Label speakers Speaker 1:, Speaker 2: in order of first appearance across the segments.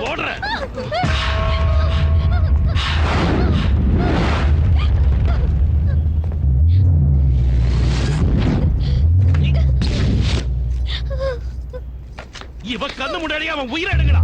Speaker 1: ஓடுற? இவ கண்ணு முன்னாடி அவன் உயிரை எடுங்கடா.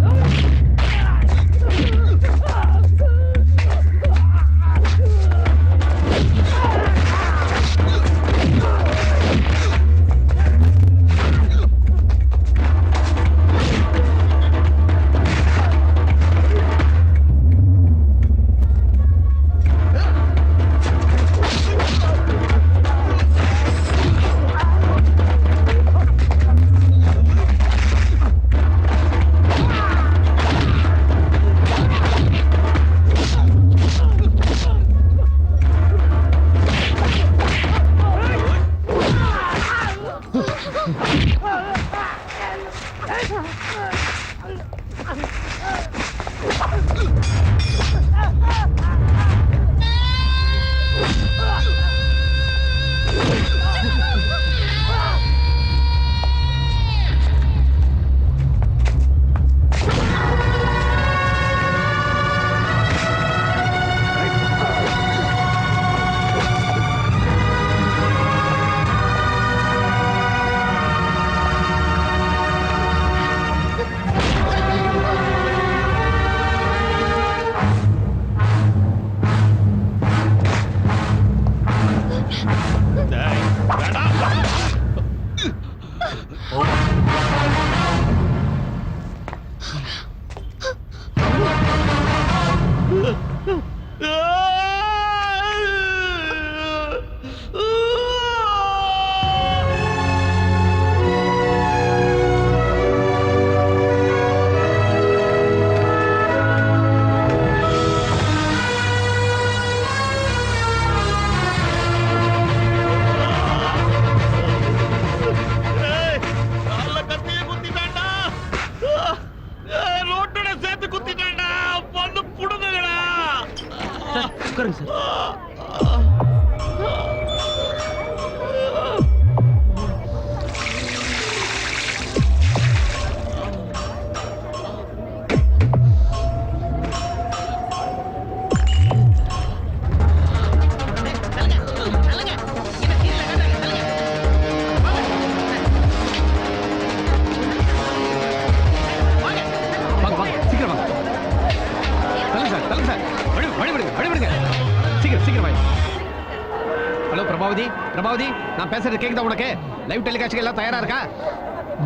Speaker 2: பிரபாவதி, நான் பேசுறது கேக்குதா உனக்கு? லைவ் டெலிகாஸ்ட்க்கு எல்லாம் தயாரா இருக்கா?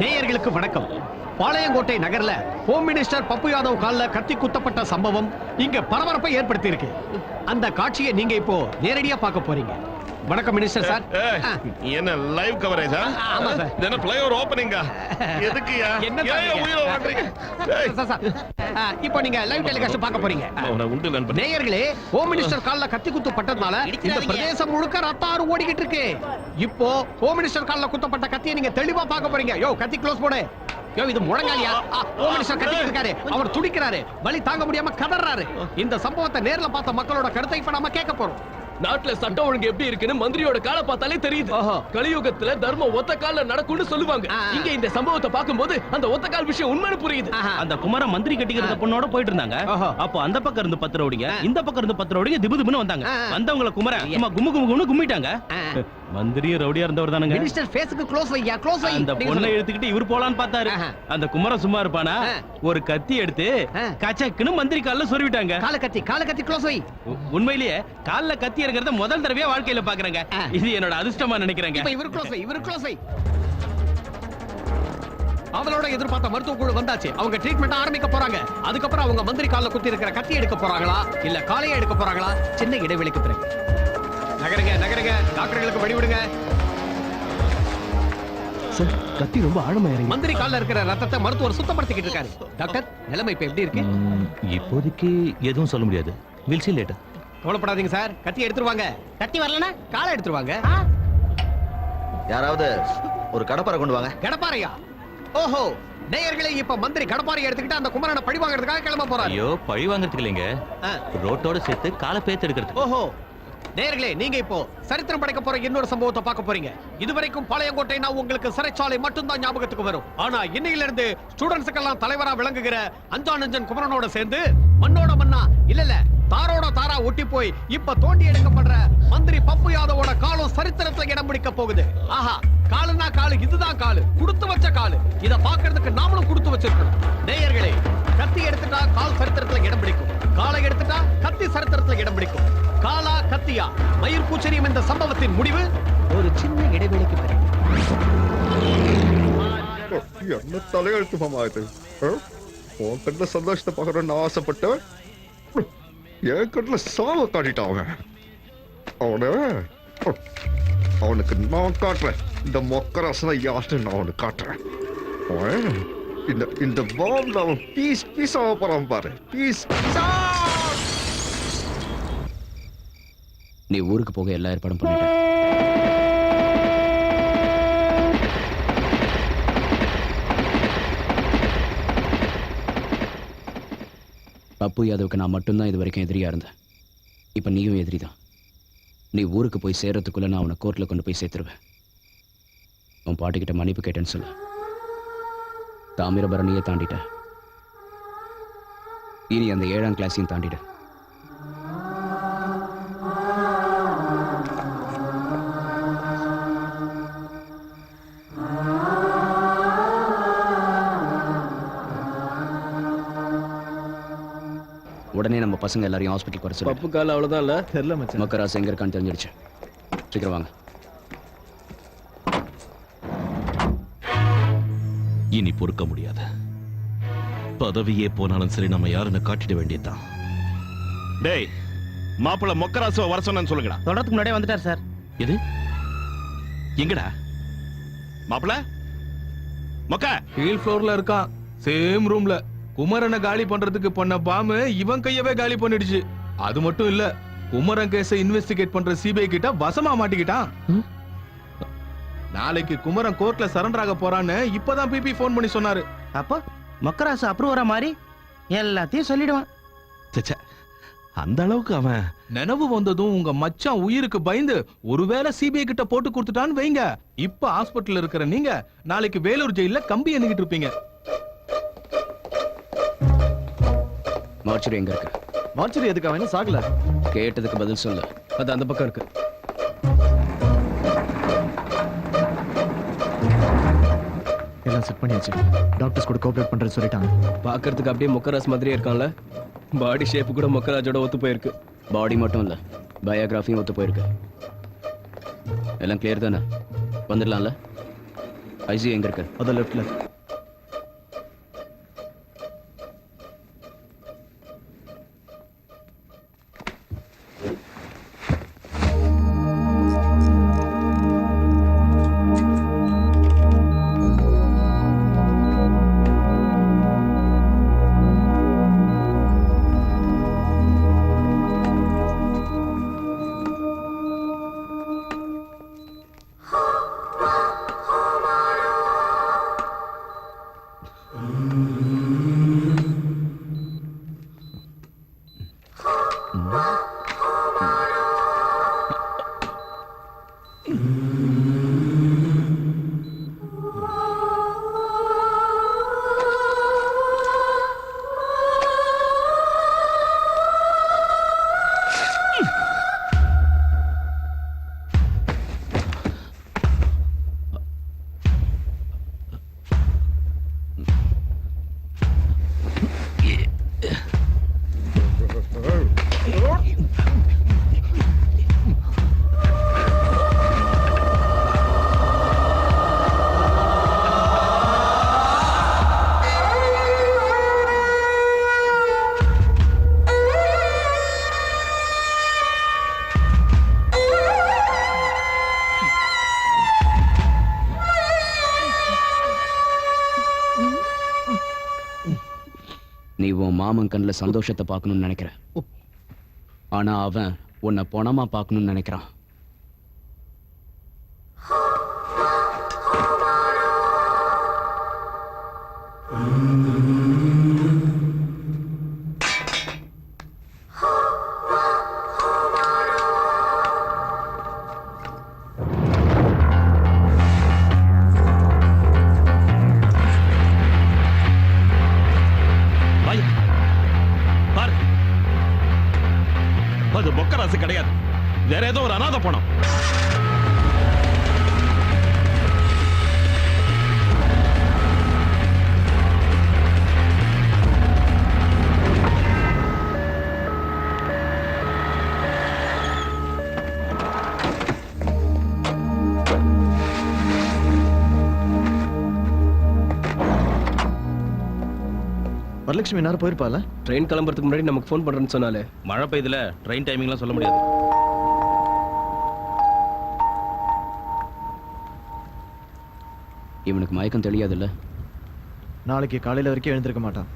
Speaker 2: நேயர்களுக்கு வணக்கம். பாளையங்கோட்டை நகர்ல ஹோம் மினிஸ்டர் பப்பு யாதவ் கால்ல கத்தி குத்தப்பட்ட சம்பவம் இங்க பரபரப்பை ஏற்படுத்தி இருக்கு. அந்த காட்சியை நீங்க இப்போ நேரடியா பார்க்க போறீங்க. வணக்கம் மினிஸ்டர் சார்.
Speaker 1: என்ன லைவ் கவரேஜா?
Speaker 2: ஆமா சார்.
Speaker 1: என்ன ஃளைஓவர் ஓபனிங்கா? எதுக்குயா?
Speaker 2: என்ன
Speaker 1: உயிரை வாங்குறீங்க?
Speaker 2: சார் இப்போ நீங்க லைவ் டெலிகாஸ்ட் பார்க்க போறீங்க. நேயர்களே, ஹோம் மினிஸ்டர் கால்ல கத்தி குத்து பட்டதனால இந்த பிரதேசம் முழுக்க ரத்த ஆறு ஓடிக்கிட்டு இருக்கு. இப்போ ஹோம் மினிஸ்டர் கால்ல குத்தப்பட்ட கத்தியை நீங்க தெளிவா பார்க்க போறீங்க. யோ கத்தி க்ளோஸ் போடு. யோ இது முழங்காலியா? ஹோம் மினிஸ்டர் கத்திட்டு இருக்காரு. அவர் துடிக்கிறாரு. வலி தாங்க முடியாம கதறாரு. இந்த சம்பவத்தை நேர்ல பார்த்த மக்களோட கருத்தை இப்ப நாம கேட்க போறோம்.
Speaker 3: நாட்டுல சட்டம் ஒழுங்கு எப்படி இருக்குன்னு மந்திரியோட காலை பார்த்தாலே தெரியுது. கலியுகத்துல தர்மம் ஒத்த கால்ல நடக்கும்னு சொல்லுவாங்க. இங்க இந்த சம்பவத்தை பார்க்கும்போது அந்த ஒத்த கால் விஷயம் உண்மைன்னு புரியுது.
Speaker 4: அந்த குமார மந்திரி கட்டிக்கிற பொண்ணோட போயிட்டு இருந்தாங்க. அப்போ அந்த பக்கம் இருந்து 10 ரவுடிங்க, இந்த பக்கம் இருந்து 10 ரவுடிங்க திபுதிபுன்னு வந்தாங்க. வந்தவங்கள குமார சும்மா கும்மு கும்முன்னு கும்மிட்டாங்க. மந்திரியும் ரவுடியா இருந்தவர் தானுங்க.
Speaker 2: மினிஸ்டர் ஃபேஸ்க்கு க்ளோஸ் வையா, க்ளோஸ் வை.
Speaker 4: அந்த பொண்ணை எடுத்துக்கிட்டு இவர் போலான்னு பார்த்தாரு. அந்த குமார சும்மா இருப்பானா? ஒரு கத்தி எடுத்து கச்சக்குன்னு மந்திரி கால்ல சொருவிட்டாங்க.
Speaker 2: கால கத்தி க்ளோஸ் வை.
Speaker 4: உண்மையிலேயே கால்ல கத்தி இருக்கிறத முதல் தடவையா வாழ்க்கையில பாக்குறேங்க. இது என்னோட அதிர்ஷ்டமா நினைக்கிறேங்க.
Speaker 2: இப்ப இவர் க்ளோஸ் வை. அவளோட எதிர்பார்த்த மருத்துவ குழு வந்தாச்சு. அவங்க ட்ரீட்மெண்ட் ஆரம்பிக்க போறாங்க. அதுக்கப்புறம் அவங்க மந்திரி கால்ல குத்தி இருக்கிற கத்தி எடுக்க போறாங்களா இல்ல காலையை எடுக்க போறாங்களா? சின்ன இடைவெளிக்கு பிறகு நகருங்க. டாக்டர்களுக்கு வழி விடுங்க.
Speaker 4: சார், கத்தி ரொம்ப ஆழமா இறங்கி
Speaker 2: மந்திரி கால்ல இருக்கிற ரத்தத்தை மருத்துவர் சுத்தப்படுத்திக்கிட்டு இருக்காரு. டாக்டர், நிலைமை இப்ப எப்படி இருக்கு?
Speaker 5: இப்போதைக்கு எதுவும் சொல்ல முடியாது. Will see later.
Speaker 2: கவலைப்படாதீங்க சார், கத்தி எடுத்துருவாங்க. கத்தி வரலனா காலை எடுத்துருவாங்க.
Speaker 6: யாராவது ஒரு கடப்பாரை கொண்டு வாங்க.
Speaker 2: கடப்பாரையா? ஓஹோ, நேயர்களே, இப்ப மந்திரி கடப்பாரை எடுத்துக்கிட்டு அந்த குமரனை பழி வாங்குறதுக்காக கிளம்ப போறாரு.
Speaker 5: ஐயோ, பழி வாங்குறதுக்கு இல்லைங்க, ரோட்டோட சேர்த்து காலை பேத்து எடுக்கிறதுக்கு.
Speaker 2: ஓஹோ, நேயர்களே, நீங்க இப்போ சரித்திரம் படைக்க போற இன்னொரு சம்பவத்தை பார்க்க போறீங்க. இதுவரைக்கும் பாளையங்கோட்டை நான் உங்களுக்கு சிறைச்சாலை மட்டும்தான் ஞாபகத்துக்கு வரும். ஆனா இன்னையில இருந்து ஸ்டூடண்ட்ஸ்க்கெல்லாம் தலைவரா விளங்குகிற அஞ்சானஞ்சன் குமரனோட சேர்ந்து மண்ணோட மண்ணா இல்ல தாரோட தாரா ஒட்டி போய் இப்ப தோண்டி எடுக்கப்படுற மந்திரி பப்பு யாதவோட காலம் சரித்திரத்துல இடம் பிடிக்க போகுது. ஆஹா, காலுனா காலு, இதுதான் காலு, கொடுத்து வச்ச காலு. இத பாக்குறதுக்கு நாமளும் கொடுத்து வச்சிருக்கணும். நேயர்களே, கத்தி எடுத்துட்டா கால் சரித்திரத்துல இடம் பிடிக்கும், காலை எடுத்துட்டா கத்தி சரித்திரத்துல இடம் பிடிக்கும். காலா கத்தியா மயிர் பூச்சரியம் இந்த சம்பவத்தின் முடிவு ஒரு சின்ன இடைவெளிக்கு பிறகு.
Speaker 7: என்ன தலையெழுத்து மாமா இது? உன் கண்ணுல சந்தோஷத்தை பார்க்கணும்னு ஆசைப்பட்டவன் என் கண்ணுல சாவ காட்டிட்டான். அவனுக்கு நான் காட்டுறேன் இந்த மொக்கராசனை யாருன்னு நான் அவனுக்கு காட்டுறேன். இந்த பாம்ல அவன் பீஸ் பீஸ் ஆக போறான் பாரு. பீஸ்
Speaker 8: நீ ஊருக்கு போக எல்லா ஏற்பாடும் பண்ணிட்ட. பப்பு யாதவுக்கு நான் மட்டும்தான் இது வரைக்கும் எதிரியா இருந்தேன். இப்ப நீயும் எதிரிதான். நீ ஊருக்கு போய் சேர்றதுக்குள்ள நான் அவனை கோர்ட்ல கொண்டு போய் சேர்த்துருவேன். உன் பாட்டிக்கிட்ட மன்னிப்பு கேட்டேன்னு சொல்லு. தாமிரபரணியே தாண்டிட்ட, இனி அந்த 7ஆம் கிளாஸையும் தாண்டிட. உடனே நம்ம பசங்க எல்லாரையும் ஹாஸ்பிட்டல் வர சொல்லு.
Speaker 3: பப்பு கால அவ்வளவுதான் இல்ல தெரியல மச்சான்.
Speaker 8: மக்கராசு எங்க இருக்கான்னு தெரிஞ்சிடுச்சு. சீக்கிரம் வாங்க.
Speaker 5: இனி பொறுக்க முடியாது. பதவியே போனாலும் சரி நம்ம யாருன்னு காட்டிட வேண்டியதுதான்.
Speaker 1: டேய், மாப்பிள்ள மொக்கராசுவ வர சொன்னு சொல்லுங்கடா.
Speaker 4: தொடறதுக்கு முன்னாடியே வந்துட்டார் சார்.
Speaker 5: எது? எங்கடா
Speaker 1: மாப்பிள்ள? மொக்க
Speaker 3: கீழ் ஃப்ளோர்ல இருக்கான், சேம் ரூம்ல. குமரனை காலி பண்றதுக்கு பண்ண பாம்பு இவன் கையவே காலி பண்ணிடுச்சு. அது மட்டும் இல்ல, குமரன் கேஸை இன்வெஸ்டிகேட் பண்ற சிபிஐ கிட்ட வசமா மாட்டிக்கிட்டான். நாளைக்கு குமரன் கோர்ட்ல சரண்டர் ஆக போறான்னு இப்பதான் பிபி போன் பண்ணி சொன்னாரு.
Speaker 4: அப்போ மக்கராசு அப்ரூவரா மாதிரி எல்லாத்தையும் சொல்லிடுவான்.
Speaker 5: சச்சா, அந்த அளவுக்கு அவன்
Speaker 3: நினைவு வந்ததும் உங்க மச்சான் உயிருக்கு பயந்து ஒருவேளை சிபிஐ கிட்ட போட்டு கொடுத்துட்டான்னு வைங்க, இப்ப ஹாஸ்பிட்டல் இருக்கிற நீங்க நாளைக்கு வேலூர் ஜெயில கம்பி எண்ணிக்கிட்டு இருப்பீங்க.
Speaker 8: மார்ச்சரி எங்க இருக்கு?
Speaker 6: மார்ச்சரி எதுக்கு? அவன் சாகல.
Speaker 8: கேட்டதுக்கு பதில் சொல்லு.
Speaker 3: அது அந்த பக்கம் இருக்கு.
Speaker 6: எல்லாம் செட் பண்ணியாச்சு. டாக்டர்ஸ் கூட கோஆபரேட் பண்றேன்னு சொல்லிட்டாங்க.
Speaker 3: பாக்குறதுக்கு அப்படியே மொக்கராஜ் மாதிரியே இருக்கான்ல. பாடி ஷேப் கூட மொக்கராஜோட ஒத்து போயிருக்கு.
Speaker 8: பாடி மட்டும் இல்ல, பயோகிராஃபியும் ஒத்து போயிருக்கு. எல்லாம் கிளியர் தானே? வந்துடலாம்ல? ஐசியூ எங்க இருக்கு?
Speaker 6: அத லெஃப்ட்ல.
Speaker 8: நீ உன் மாமன் கண்ணுல சந்தோஷத்தை பார்க்கணும்னு நினைக்கிற, ஆனா அவன் உன்னை பணமா பார்க்கணும்னு நினைக்கிறான்.
Speaker 5: அது மொக்கராசு கிடையாது, வேற ஏதோ ஒரு அனாதை பணம்.
Speaker 6: வரலட்சுமி நேரம் போயிருப்பால.
Speaker 2: ட்ரெயின் கிளம்புறதுக்கு முன்னாடி நமக்கு ஃபோன் பண்றேன்னு சொன்னாலே.
Speaker 4: மழை பெய்யுதுல, ட்ரெயின் டைமிங்லாம் சொல்ல முடியாது.
Speaker 8: இவனுக்கு மயக்கம் தெரியாதுல்ல?
Speaker 6: நாளைக்கு காலையில வரைக்கும் எழுந்திருக்க மாட்டான்.